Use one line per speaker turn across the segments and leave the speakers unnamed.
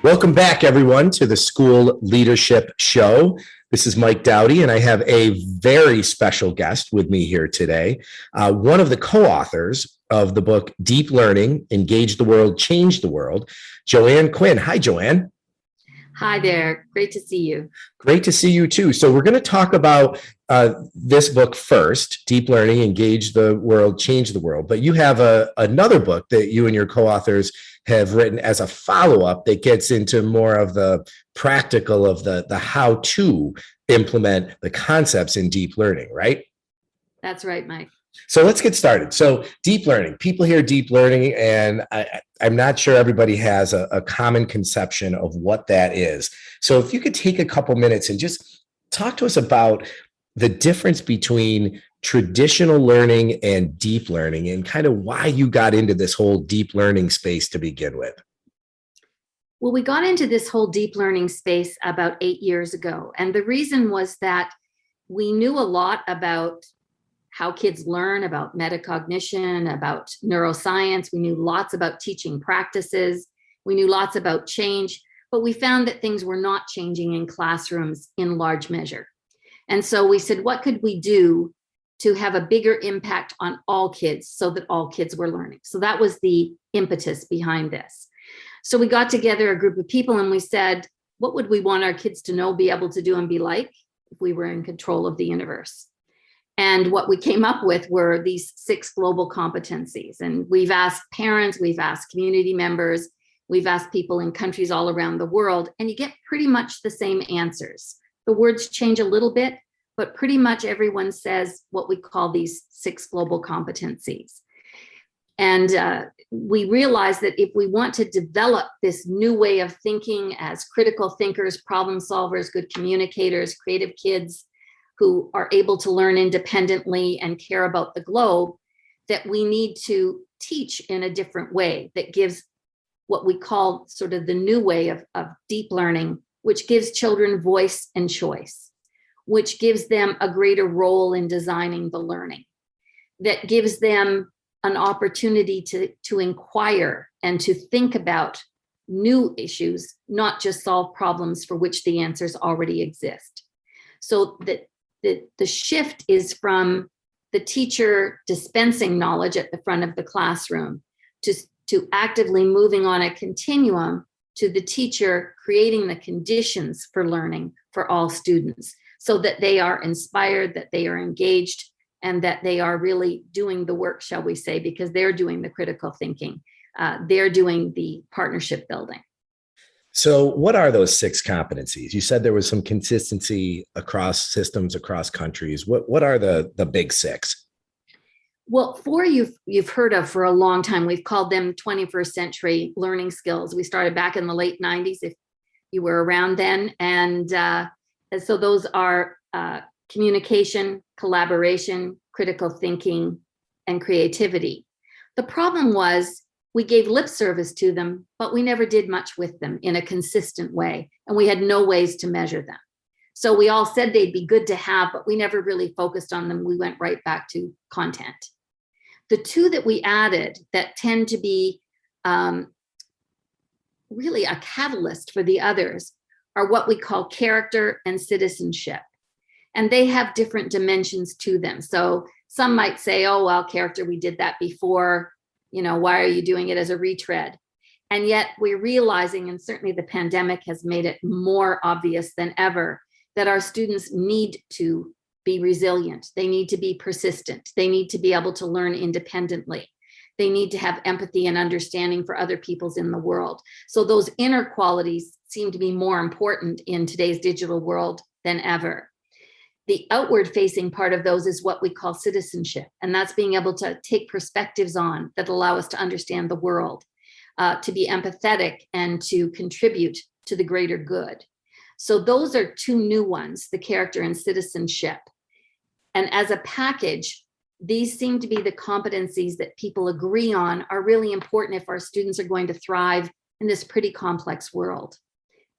Welcome back, everyone, to the School Leadership Show. This is Mike Dowdy, and I have a very special guest with me here today. One of the co-authors of the book, Deep Learning, Engage the World, Change the World, Joanne Quinn. Hi, Joanne.
Hi there. Great to see you.
Great to see you, too. So we're going to talk about this book first, Deep Learning, Engage the World, Change the World. But you have another book that you and your co-authors have written as a follow-up that gets into more of the practical of the how to implement the concepts in deep learning, right?
That's right, Mike.
So let's get started. So deep learning, people hear deep learning, and I'm not sure everybody has a common conception of what that is. So if you could take a couple minutes and just talk to us about the difference between traditional learning and deep learning and kind of why you got into this whole deep learning space to begin with.
Well, we got into this whole deep learning space about 8 years ago. And the reason was that we knew a lot about how kids learn, about metacognition, about neuroscience. We knew lots about teaching practices. We knew lots about change, but we found that things were not changing in classrooms in large measure. And so we said, what could we do to have a bigger impact on all kids so that all kids were learning? So that was the impetus behind this. So we got together a group of people and we said, what would we want our kids to know, be able to do, and be like if we were in control of the universe? And what we came up with were these 6 global competencies. And we've asked parents, we've asked community members, we've asked people in countries all around the world, and you get pretty much the same answers. The words change a little bit, but pretty much everyone says what we call these 6 global competencies. And we realized that if we want to develop this new way of thinking as critical thinkers, problem solvers, good communicators, creative kids who are able to learn independently and care about the globe, that we need to teach in a different way that gives what we call sort of the new way of deep learning, which gives children voice and choice, which gives them a greater role in designing the learning, that gives them an opportunity to inquire and to think about new issues, not just solve problems for which the answers already exist. So that the shift is from the teacher dispensing knowledge at the front of the classroom to actively moving on a continuum to the teacher creating the conditions for learning for all students so that they are inspired, that they are engaged, and that they are really doing the work, shall we say, because they're doing the critical thinking. They're doing the partnership building.
So what are those 6 competencies? You said there was some consistency across systems, across countries. What are the big 6?
Well, 4 you've heard of for a long time. We've called them 21st century learning skills. We started back in the late 90s, if you were around then. And so those are communication, collaboration, critical thinking, and creativity. The problem was we gave lip service to them, but we never did much with them in a consistent way. And we had no ways to measure them. So we all said they'd be good to have, but we never really focused on them. We went right back to content. The 2 that we added that tend to be really a catalyst for the others are what we call character and citizenship. And they have different dimensions to them. So some might say, oh, well, character, we did that before. Why are you doing it as a retread? And yet we're realizing, and certainly the pandemic has made it more obvious than ever, that our students need to be resilient. They need to be persistent. They need to be able to learn independently. They need to have empathy and understanding for other peoples in the world. So those inner qualities seem to be more important in today's digital world than ever. The outward facing part of those is what we call citizenship. And that's being able to take perspectives on that allow us to understand the world, to be empathetic and to contribute to the greater good. So those are 2 new ones, the character and citizenship. And as a package, these seem to be the competencies that people agree on are really important if our students are going to thrive in this pretty complex world.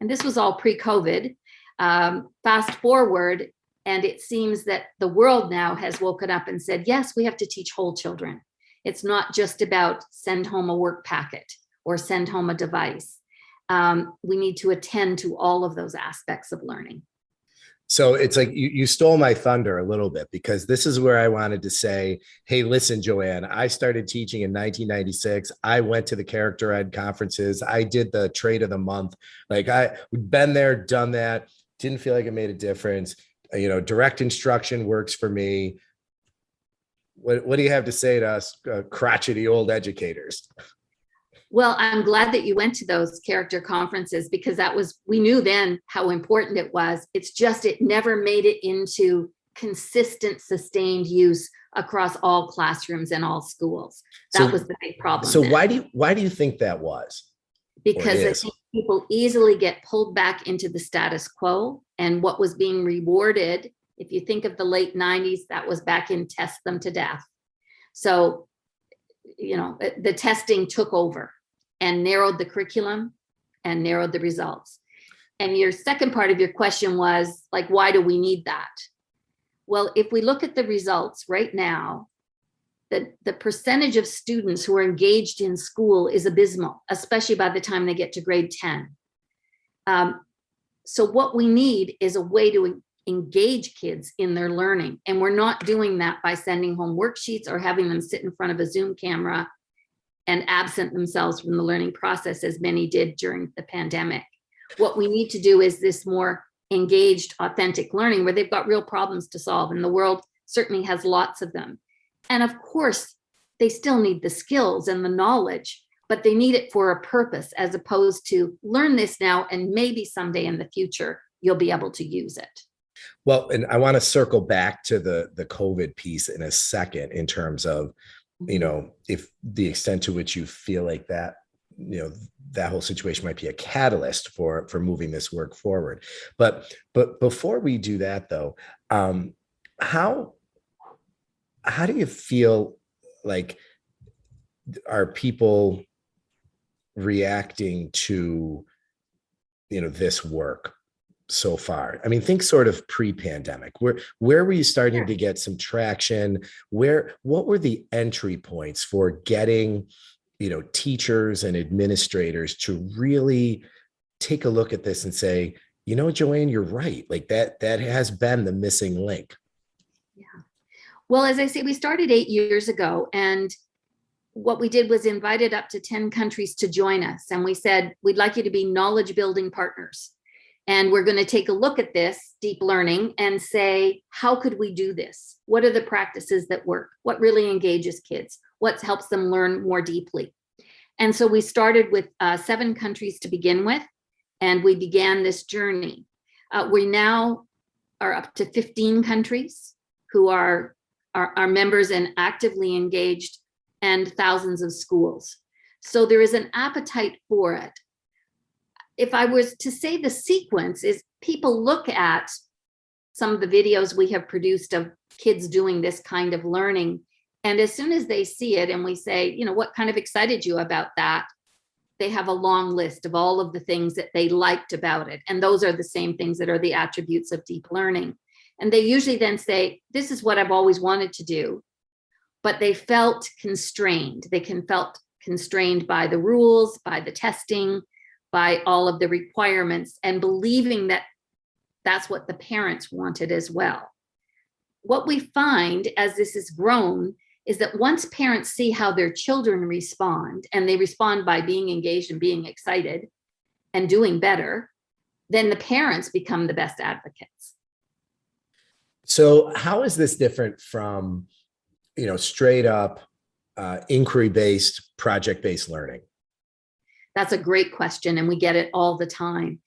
And this was all pre-COVID. Fast forward, and it seems that the world now has woken up and said, yes, we have to teach whole children. It's not just about send home a work packet or send home a device. we need to attend to all of those aspects of learning.
So it's like you stole my thunder a little bit, because this is where I wanted to say, hey, listen, Joanne, I started teaching in 1996. I went to the Character Ed conferences. I did the Trade of the Month. Like we've been there, done that. Didn't feel like it made a difference. Direct instruction works for me. What do you have to say to us crotchety old educators?
Well, I'm glad that you went to those character conferences, because we knew then how important it was. It's just, it never made it into consistent, sustained use across all classrooms and all schools. That was the big problem.
So why do you think that was?
Because I think people easily get pulled back into the status quo, and what was being rewarded, if you think of the late 90s, that was back in test them to death. So, the testing took over and narrowed the curriculum and narrowed the results. And your second part of your question was like, why do we need that? Well, if we look at the results right now, the percentage of students who are engaged in school is abysmal, especially by the time they get to grade 10. So what we need is a way to engage kids in their learning. And we're not doing that by sending home worksheets or having them sit in front of a Zoom camera and absent themselves from the learning process, as many did during the pandemic. What we need to do is this more engaged, authentic learning where they've got real problems to solve, and the world certainly has lots of them. And of course, they still need the skills and the knowledge, but they need it for a purpose, as opposed to learn this now and maybe someday in the future, you'll be able to use it.
Well, and I want to circle back to the COVID piece in a second, in terms of, if the extent to which you feel like that, that whole situation might be a catalyst for moving this work forward. But before we do that, though, how do you feel like are people reacting to, this work so far? I mean, think sort of pre-pandemic. Where were you starting to get some traction? What were the entry points for getting, teachers and administrators to really take a look at this and say, Joanne, you're right. Like that has been the missing link.
Yeah. Well, as I say, we started 8 years ago, and what we did was invited up to 10 countries to join us. And we said, we'd like you to be knowledge building partners. And we're going to take a look at this deep learning and say, how could we do this? What are the practices that work? What really engages kids? What helps them learn more deeply? And so we started with 7 countries to begin with, and we began this journey. We now are up to 15 countries who are members and actively engaged, and thousands of schools. So there is an appetite for it. If I was to say the sequence is, people look at some of the videos we have produced of kids doing this kind of learning, and as soon as they see it and we say, what kind of excited you about that? They have a long list of all of the things that they liked about it. And those are the same things that are the attributes of deep learning. And they usually then say, this is what I've always wanted to do, but they felt constrained. They felt constrained by the rules, by the testing, by all of the requirements, and believing that that's what the parents wanted as well. What we find as this has grown is that once parents see how their children respond, and they respond by being engaged and being excited and doing better, then the parents become the best advocates.
So how is this different from, straight up inquiry-based, project-based learning?
That's a great question, and we get it all the time.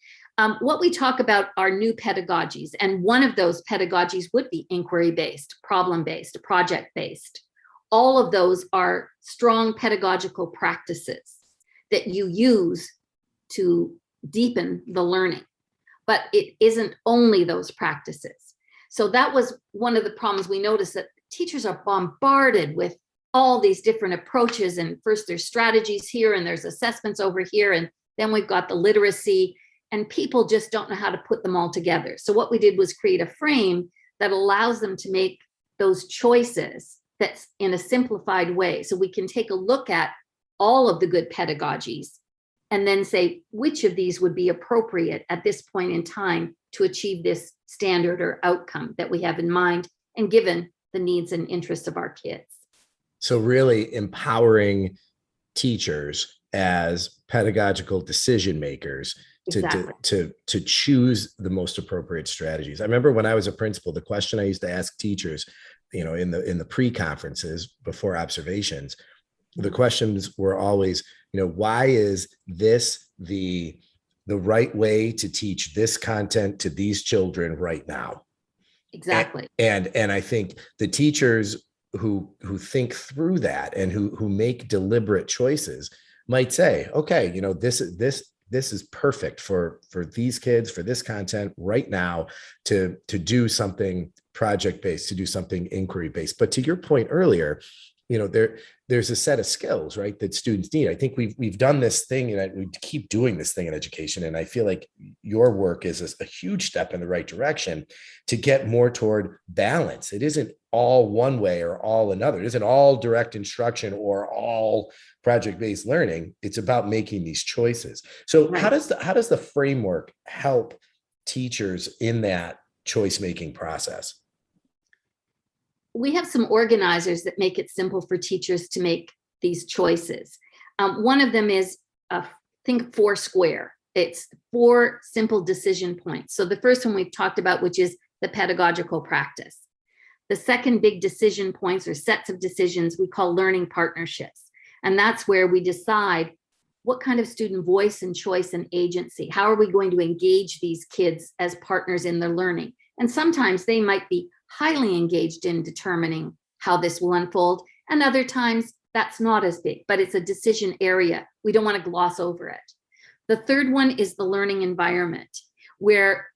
What we talk about are new pedagogies, and one of those pedagogies would be inquiry-based, problem-based, project-based. All of those are strong pedagogical practices that you use to deepen the learning, but it isn't only those practices. So that was one of the problems we noticed, that teachers are bombarded with all these different approaches, and first there's strategies here and there's assessments over here, and then we've got the literacy, and people just don't know how to put them all together. So what we did was create a frame that allows them to make those choices that's in a simplified way. So we can take a look at all of the good pedagogies and then say which of these would be appropriate at this point in time to achieve this standard or outcome that we have in mind and given the needs and interests of our kids.
So really empowering teachers as pedagogical decision makers
Exactly.
to choose the most appropriate strategies. I remember when I was a principal, the question I used to ask teachers, in the pre-conferences before observations, the questions were always, why is this the right way to teach this content to these children right now?
Exactly.
And I think the teachers who think through that and who make deliberate choices might say, okay, this is perfect for these kids, for this content right now, to do something project-based, to do something inquiry-based. But to your point earlier, there's a set of skills, right, that students need. I think we've done this thing, and we keep doing this thing in education. And I feel like your work is a huge step in the right direction to get more toward balance. It isn't all one way or all another. It isn't all direct instruction or all project-based learning. It's about making these choices. So right. How does the framework help teachers in that choice-making process?
We have some organizers that make it simple for teachers to make these choices. One of them is think 4 square. It's 4 simple decision points. So the first one we've talked about, which is the pedagogical practice. The second big decision points or sets of decisions we call learning partnerships. And that's where we decide what kind of student voice and choice and agency. How are we going to engage these kids as partners in their learning? And sometimes they might be highly engaged in determining how this will unfold. And other times that's not as big, but it's a decision area. We don't want to gloss over it. The third one is the learning environment, where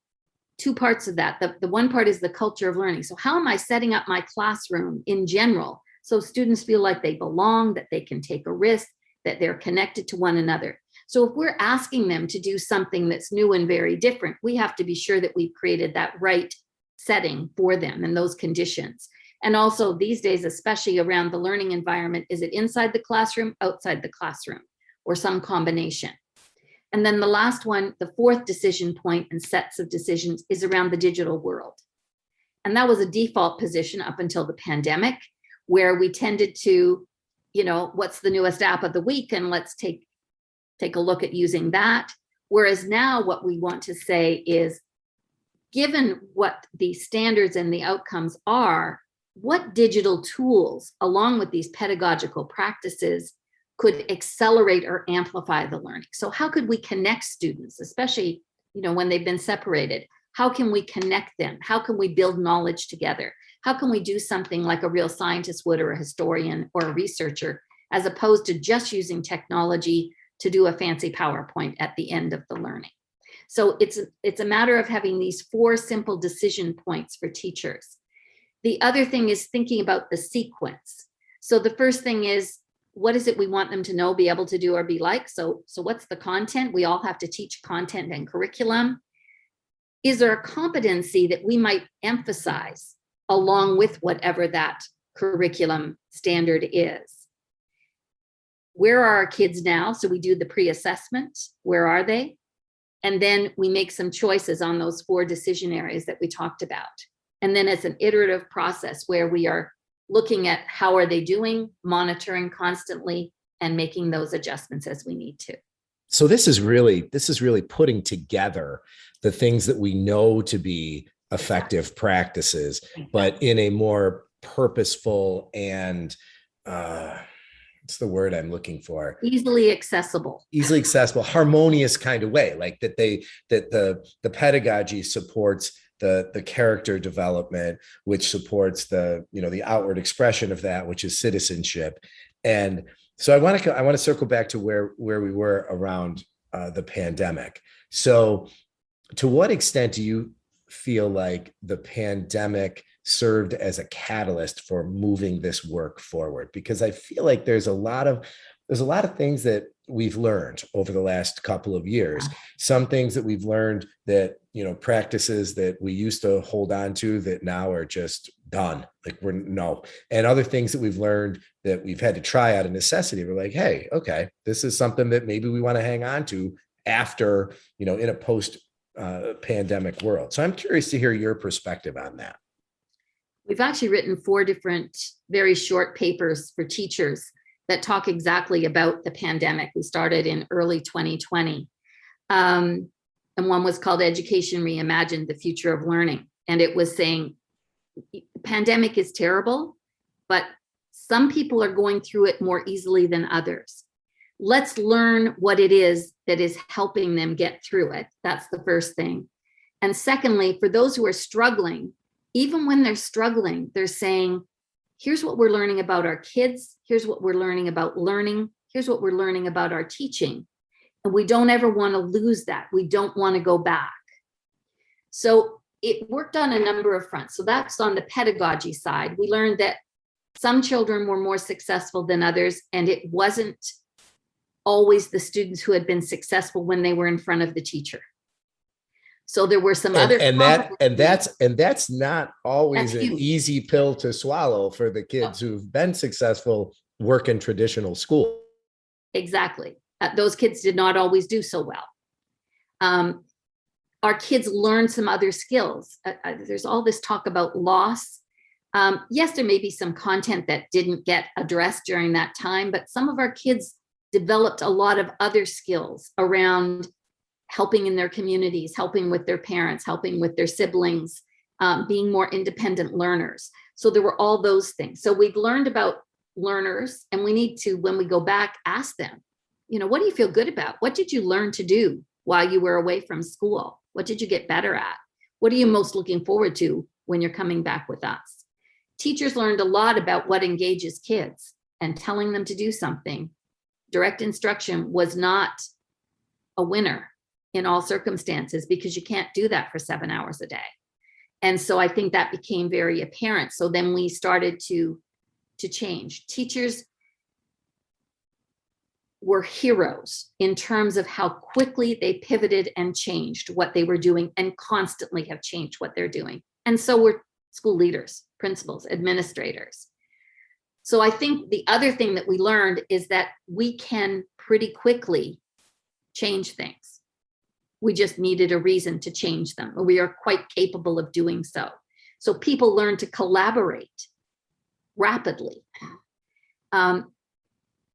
2 parts of that. The one part is the culture of learning. So how am I setting up my classroom in general so students feel like they belong, that they can take a risk, that they're connected to one another? So if we're asking them to do something that's new and very different, we have to be sure that we've created that right setting for them and those conditions. And also these days, especially around the learning environment, is it inside the classroom, outside the classroom, or some combination? And then the last one, the 4th decision point and sets of decisions, is around the digital world. And that was a default position up until the pandemic, where we tended to, what's the newest app of the week? And let's take a look at using that. Whereas now what we want to say is, given what the standards and the outcomes are, what digital tools, along with these pedagogical practices, could accelerate or amplify the learning? So how could we connect students, especially, when they've been separated? How can we connect them? How can we build knowledge together? How can we do something like a real scientist would, or a historian or a researcher, as opposed to just using technology to do a fancy PowerPoint at the end of the learning? So it's a matter of having these 4 simple decision points for teachers. The other thing is thinking about the sequence. So the first thing is, what is it we want them to know, be able to do, or be like? So what's the content? We all have to teach content and curriculum. Is there a competency that we might emphasize along with whatever that curriculum standard is? Where are our kids now? So we do the pre-assessment. Where are they? And then we make some choices on those 4 decision areas that we talked about. And then it's an iterative process where we are looking at how are they doing, monitoring constantly, and making those adjustments as we need to.
So this is really putting together the things that we know to be effective practices, but in a more purposeful and what's the word I'm looking for?
Easily accessible,
harmonious kind of way, like that the pedagogy supports the character development, which supports the outward expression of that, which is citizenship. And so I want to circle back to where we were around the pandemic. So to what extent do you feel like the pandemic served as a catalyst for moving this work forward? Because I feel like there's a lot of things that we've learned over the last couple of years.
Yeah.
Some things that we've learned that, practices that we used to hold on to that now are just done. Like we're no, and other things that we've learned that we've had to try out of necessity. We're like, hey, okay, this is something that maybe we want to hang on to after, in a post pandemic world. So I'm curious to hear your perspective on that.
We've actually written 4 different very short papers for teachers that talk exactly about the pandemic. We started in early 2020. And one was called Education Reimagined, the Future of Learning. And it was saying, pandemic is terrible, but some people are going through it more easily than others. Let's learn what it is that is helping them get through it. That's the first thing. And secondly, for those who are struggling, even when they're struggling, they're saying, here's what we're learning about our kids. Here's what we're learning about learning. Here's what we're learning about our teaching. And we don't ever want to lose that. We don't want to go back. So it worked on a number of fronts. So that's on the pedagogy side. We learned that some children were more successful than others, and it wasn't always the students who had been successful when they were in front of the teacher. So there were some other
that's not always an easy pill to swallow for the kids who've been successful work in traditional school.
Exactly. Those kids did not always do so well. Our kids learned some other skills. There's all this talk about loss. Yes, there may be some content that didn't get addressed during that time, but some of our kids developed a lot of other skills around helping in their communities, helping with their parents, helping with their siblings, being more independent learners. So there were all those things. So we've learned about learners, and we need to, when we go back, ask them, what do you feel good about? What did you learn to do while you were away from school? What did you get better at? What are you most looking forward to when you're coming back with us? Teachers learned a lot about what engages kids, and telling them to do something. Direct instruction was not a winner in all circumstances, because you can't do that for 7 hours a day. And so I think that became very apparent. So then we started to change. Teachers were heroes in terms of how quickly they pivoted and changed what they were doing, and constantly have changed what they're doing. And so were school leaders, principals, administrators. So I think the other thing that we learned is that we can pretty quickly change things. We just needed a reason to change them. We are quite capable of doing so. So people learn to collaborate rapidly.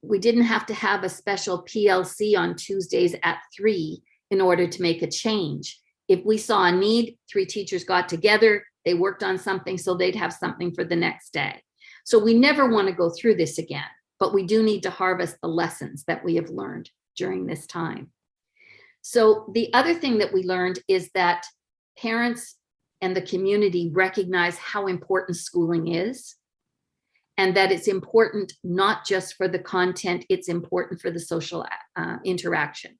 We didn't have to have a special PLC on Tuesdays at 3 in order to make a change. If we saw a need, 3 teachers got together, they worked on something so they'd have something for the next day. So we never want to go through this again, but we do need to harvest the lessons that we have learned during this time. So the other thing that we learned is that parents and the community recognize how important schooling is, and that it's important not just for the content, it's important for the social interaction,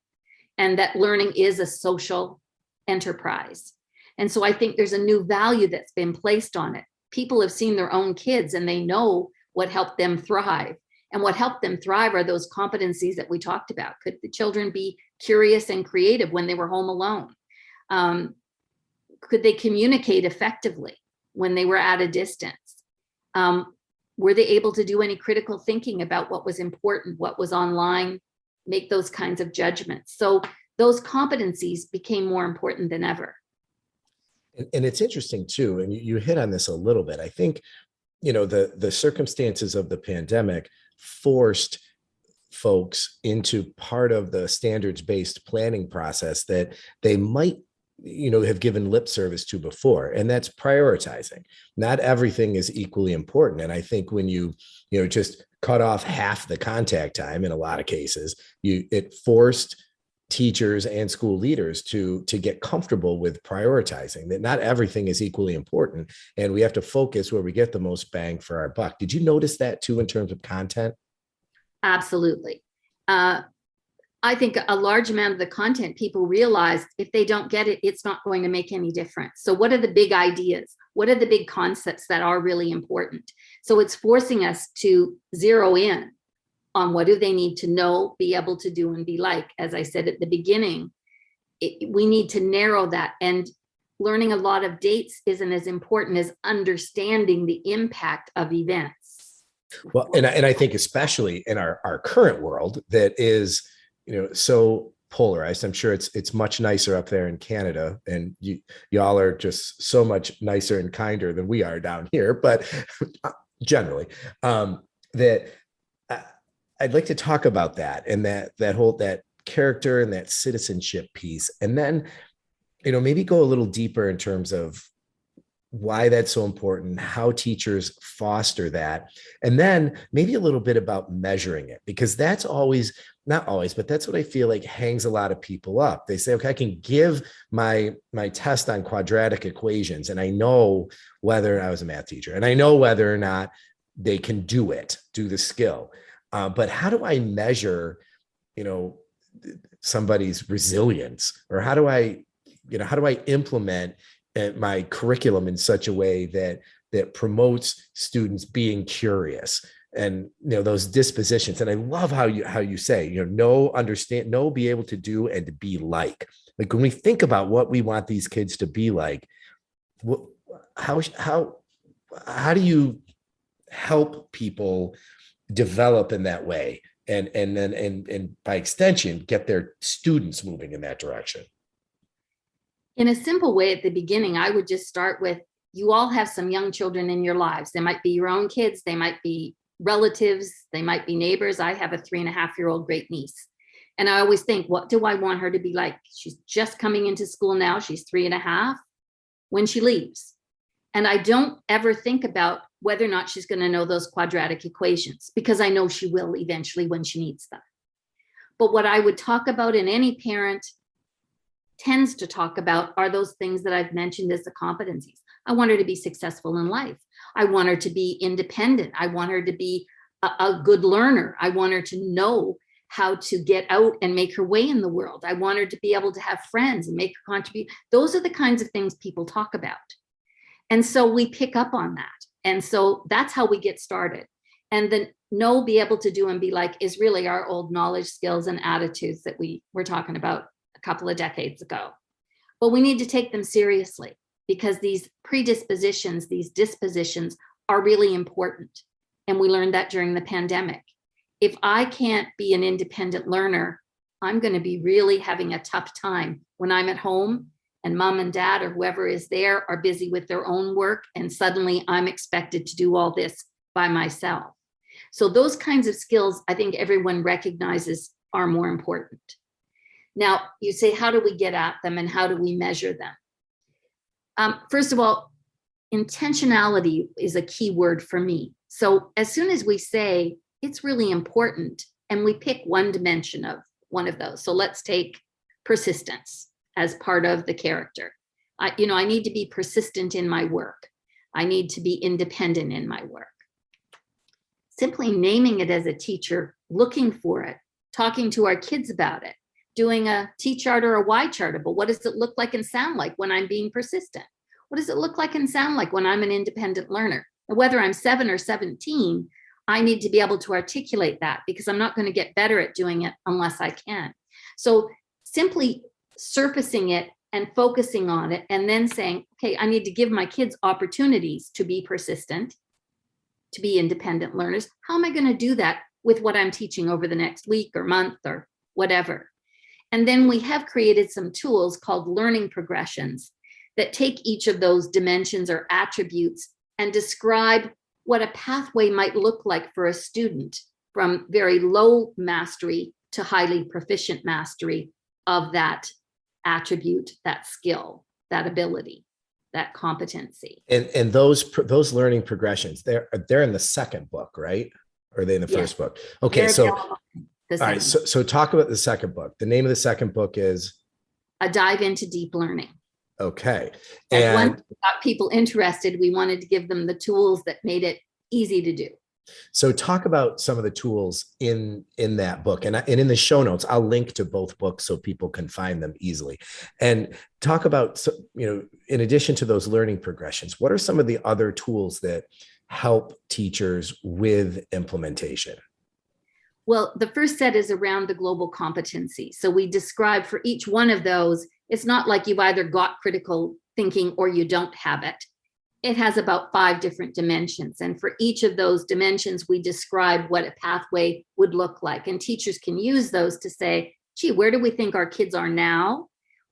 and that learning is a social enterprise. And so I think there's a new value that's been placed on it. People have seen their own kids and they know what helped them thrive. And what helped them thrive are those competencies that we talked about. Could the children be curious and creative when they were home alone? Could they communicate effectively when they were at a distance? Were they able to do any critical thinking about what was important, what was online, make those kinds of judgments? So those competencies became more important than ever.
And it's interesting too, and you hit on this a little bit. I think, the circumstances of the pandemic forced folks into part of the standards-based planning process that they might have given lip service to before, and that's prioritizing. Not everything is equally important. And I think when you just cut off half the contact time in a lot of cases, it forced teachers and school leaders to get comfortable with prioritizing that not everything is equally important, and we have to focus where we get the most bang for our buck. Did you notice that too in terms of content?
Absolutely. I think a large amount of the content, people realized if they don't get it, it's not going to make any difference. So what are the big ideas? What are the big concepts that are really important? So it's forcing us to zero in on what do they need to know, be able to do, and be like. As I said at the beginning, we need to narrow that. And learning a lot of dates isn't as important as understanding the impact of events.
Well, and I think especially in our current world that is, so polarized. I'm sure it's much nicer up there in Canada, and y'all are just so much nicer and kinder than we are down here. But generally, that I'd like to talk about that, and that whole that character and that citizenship piece, and then maybe go a little deeper in terms of why that's so important, how teachers foster that, and then maybe a little bit about measuring it, because that's always, not always, but that's what I feel like hangs a lot of people up. They say, okay, I can give my test on quadratic equations, and I know whether I was a math teacher, and I know whether or not they can do the skill. But how do I measure, somebody's resilience, or how do I implement my curriculum in such a way that promotes students being curious and those dispositions? And I love how you say know, understand, know, be able to do, and to be like when we think about what we want these kids to be like, how do you help people develop in that way, and then by extension get their students moving in that direction?
In a simple way, at the beginning, I would just start with, you all have some young children in your lives. They might be your own kids. They might be relatives. They might be neighbors. I have a 3.5-year-old great niece. And I always think, what do I want her to be like? She's just coming into school now. She's 3.5 when she leaves. And I don't ever think about whether or not she's going to know those quadratic equations, because I know she will eventually when she needs them. But what I would talk about, and any parent tends to talk about, are those things that I've mentioned as the competencies. I want her to be successful in life. I want her to be independent. I want her to be a good learner. I want her to know how to get out and make her way in the world. I want her to be able to have friends and make her contribute. Those are the kinds of things people talk about. And so we pick up on that. And so that's how we get started. And then know, be able to do, and be like is really our old knowledge, skills, and attitudes that we were talking about a couple of decades ago. But we need to take them seriously, because these predispositions, these dispositions are really important. And we learned that during the pandemic. If I can't be an independent learner, I'm going to be really having a tough time when I'm at home and mom and dad or whoever is there are busy with their own work, and suddenly I'm expected to do all this by myself. So those kinds of skills, I think everyone recognizes, are more important. Now, you say, how do we get at them and how do we measure them? First of all, intentionality is a key word for me. So as soon as we say it's really important, and we pick one dimension of one of those. So let's take persistence as part of the character. I need to be persistent in my work. I need to be independent in my work. Simply naming it as a teacher, looking for it, talking to our kids about it, doing a T chart or a Y chart, but what does it look like and sound like when I'm being persistent? What does it look like and sound like when I'm an independent learner? And whether I'm 7 or 17, I need to be able to articulate that, because I'm not going to get better at doing it unless I can. So simply surfacing it and focusing on it, and then saying, okay, I need to give my kids opportunities to be persistent, to be independent learners. How am I going to do that with what I'm teaching over the next week or month or whatever? And then we have created some tools called learning progressions that take each of those dimensions or attributes and describe what a pathway might look like for a student from very low mastery to highly proficient mastery of that attribute, that skill, that ability, that competency.
And those learning progressions, they're in the second book, right? Or are they in the first book? Okay, so all right, so talk about the second book. The name of the second book is
A Dive into Deep Learning.
Okay.
And once we got people interested, we wanted to give them the tools that made it easy to do.
So talk about some of the tools in that book, and in the show notes, I'll link to both books so people can find them easily. And talk about, in addition to those learning progressions, what are some of the other tools that help teachers with implementation?
Well, the first set is around the global competency. So we describe for each one of those, it's not like you've either got critical thinking or you don't have it. It has about 5 different dimensions. And for each of those dimensions, we describe what a pathway would look like. And teachers can use those to say, gee, where do we think our kids are now?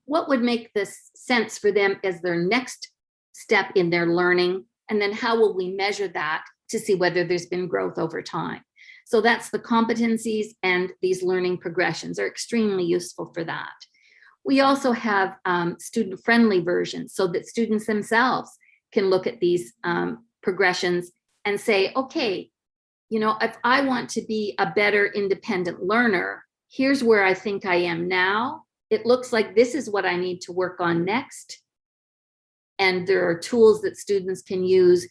What would make this sense for them as their next step in their learning? And then how will we measure that to see whether there's been growth over time? So that's the competencies, and these learning progressions are extremely useful for that. We also have student-friendly versions so that students themselves can look at these progressions and say, okay, you know, if I want to be a better independent learner, here's where I think I am now. It looks like this is what I need to work on next. And there are tools that students can use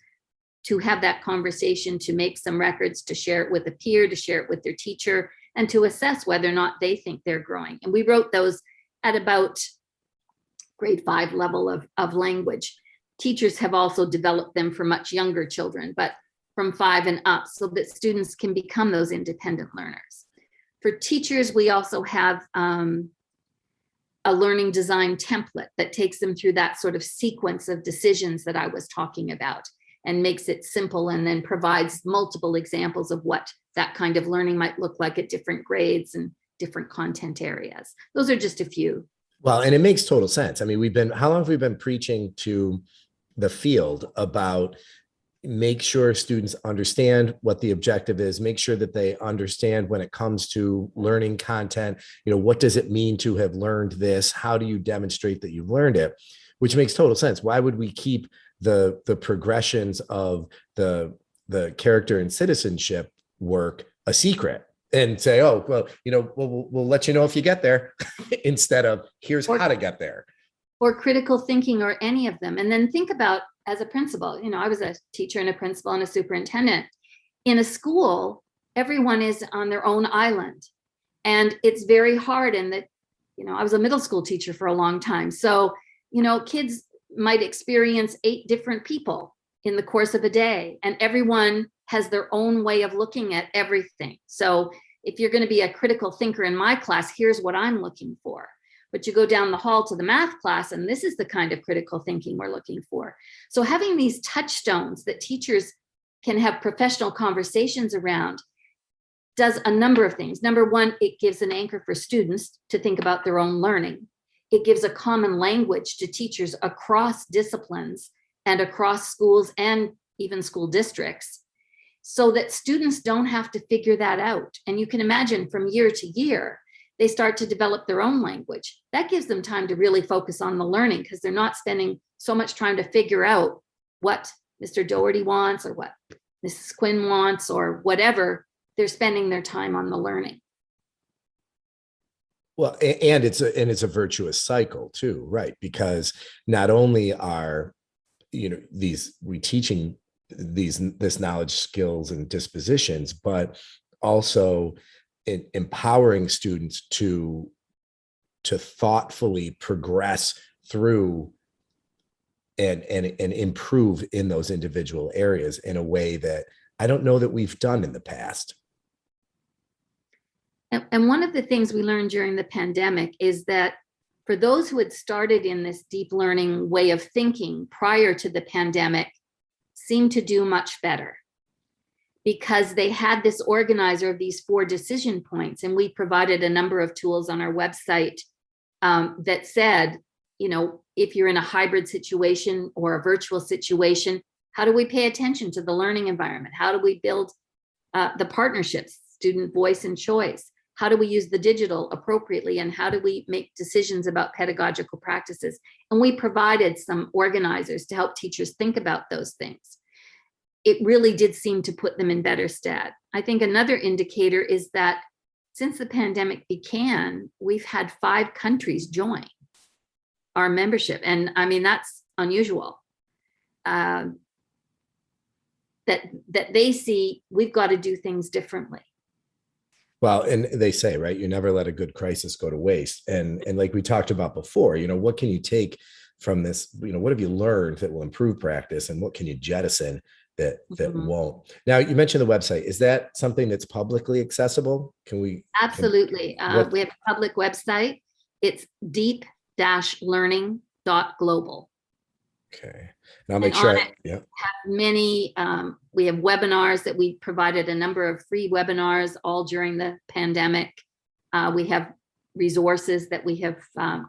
to have that conversation, to make some records, to share it with a peer, to share it with their teacher, and to assess whether or not they think they're growing. And we wrote those at about grade 5 level of language. Teachers have also developed them for much younger children, but from 5 and up, so that students can become those independent learners. For teachers, we also have a learning design template that takes them through that sort of sequence of decisions that I was talking about, and makes it simple, and then provides multiple examples of what that kind of learning might look like at different grades and different content areas. Those are just a few.
Well, and it makes total sense. I mean, how long have we been preaching to the field about make sure students understand what the objective is, make sure that they understand when it comes to learning content, you know, what does it mean to have learned this? How do you demonstrate that you've learned it? Which makes total sense. Why would we keep the progressions of the character and citizenship work a secret and say, oh, well, you know, we'll let you know if you get there instead of here's how to get there.
Or critical thinking, or any of them. And then think about, as a principal, you know, I was a teacher and a principal and a superintendent. In a school, everyone is on their own island. And it's very hard. And that, you know, I was a middle school teacher for a long time. So, you know, kids might experience 8 different people in the course of a day, and everyone has their own way of looking at everything. So if you're going to be a critical thinker in my class, here's what I'm looking for. But you go down the hall to the math class, and this is the kind of critical thinking we're looking for. So having these touchstones that teachers can have professional conversations around does a number of things. Number one, it gives an anchor for students to think about their own learning. It gives a common language to teachers across disciplines and across schools and even school districts, so that students don't have to figure that out. And you can imagine from year to year, they start to develop their own language. That gives them time to really focus on the learning, because they're not spending so much time to figure out what Mr. Doherty wants or what Mrs. Quinn wants or whatever. They're spending their time on the learning.
Well, and it's a virtuous cycle too, right? Because not only are, you know, we teaching this knowledge, skills, and dispositions, but also empowering students to thoughtfully progress through and improve in those individual areas in a way that I don't know that we've done in the past.
And one of the things we learned during the pandemic is that for those who had started in this deep learning way of thinking prior to the pandemic, seemed to do much better, because they had this organizer of these 4 decision points. And we provided a number of tools on our website that said, you know, if you're in a hybrid situation or a virtual situation, how do we pay attention to the learning environment? How do we build the partnerships, student voice and choice? How do we use the digital appropriately? And how do we make decisions about pedagogical practices? And we provided some organizers to help teachers think about those things. It really did seem to put them in better stead. I think another indicator is that since the pandemic began, we've had 5 countries join our membership. And I mean, that's unusual. That they see we've got to do things differently.
Well, and they say, right, you never let a good crisis go to waste. And like we talked about before, you know, what can you take from this? You know, what have you learned that will improve practice, and what can you jettison that
Mhm.
won't. Now, you mentioned the website. Is that something that's publicly accessible?
Absolutely.
What?
We have a public website. It's deep-learning.global.
Okay. And I'll
And
make
on
sure
it,
yeah.
we have webinars that we provided, a number of free webinars all during the pandemic. We have resources that we have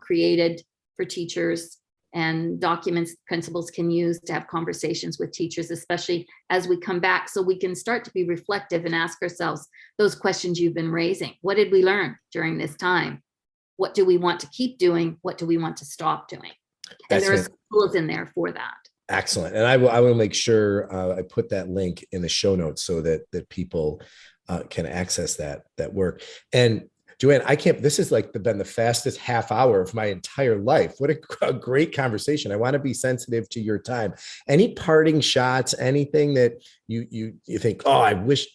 created for teachers, and documents principals can use to have conversations with teachers, especially as we come back, so we can start to be reflective and ask ourselves those questions you've been raising. What did we learn during this time? What do we want to keep doing? What do we want to stop doing? And
That's
there are
it.
tools in there for that.
Excellent. And I will make sure I put that link in the show notes so that people can access that work. And Joanne, this is like been the fastest half hour of my entire life. What a great conversation. I want to be sensitive to your time. Any parting shots, anything that you think, oh, I wish,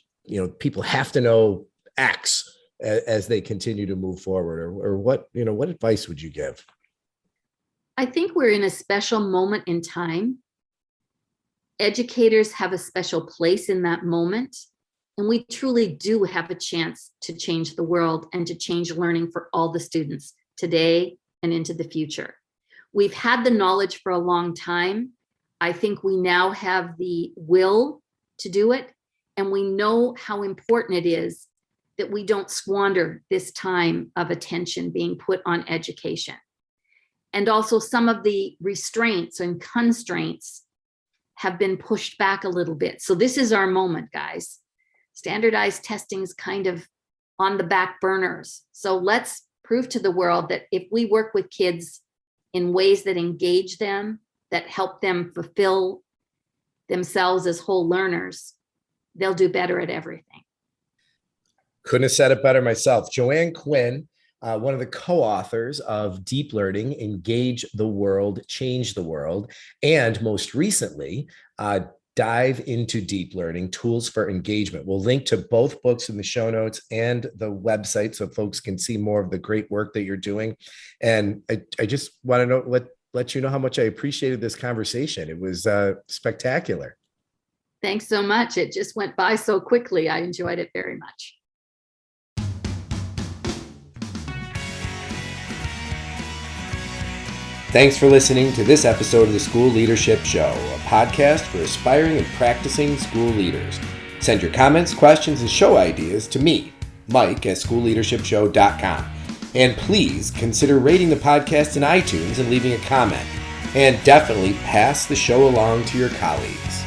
people have to know X as they continue to move forward, or what advice would you give?
I think we're in a special moment in time. Educators have a special place in that moment. And we truly do have a chance to change the world and to change learning for all the students today and into the future. We've had the knowledge for a long time. I think we now have the will to do it. And we know how important it is that we don't squander this time of attention being put on education. And also some of the restraints and constraints have been pushed back a little bit. So this is our moment, guys. Standardized testing is kind of on the back burners. So let's prove to the world that if we work with kids in ways that engage them, that help them fulfill themselves as whole learners, they'll do better at everything.
Couldn't have said it better myself. Joanne Quinn, one of the co-authors of Deep Learning, Engage the World, Change the World, and most recently, Dive into Deep Learning, Tools for Engagement. We'll link to both books in the show notes and the website so folks can see more of the great work that you're doing. And I just want to let you know how much I appreciated this conversation. It was spectacular.
Thanks so much. It just went by so quickly. I enjoyed it very much.
Thanks for listening to this episode of the School Leadership Show, a podcast for aspiring and practicing school leaders. Send your comments, questions, and show ideas to me, Mike, at schoolleadershipshow.com. And please consider rating the podcast in iTunes and leaving a comment. And definitely pass the show along to your colleagues.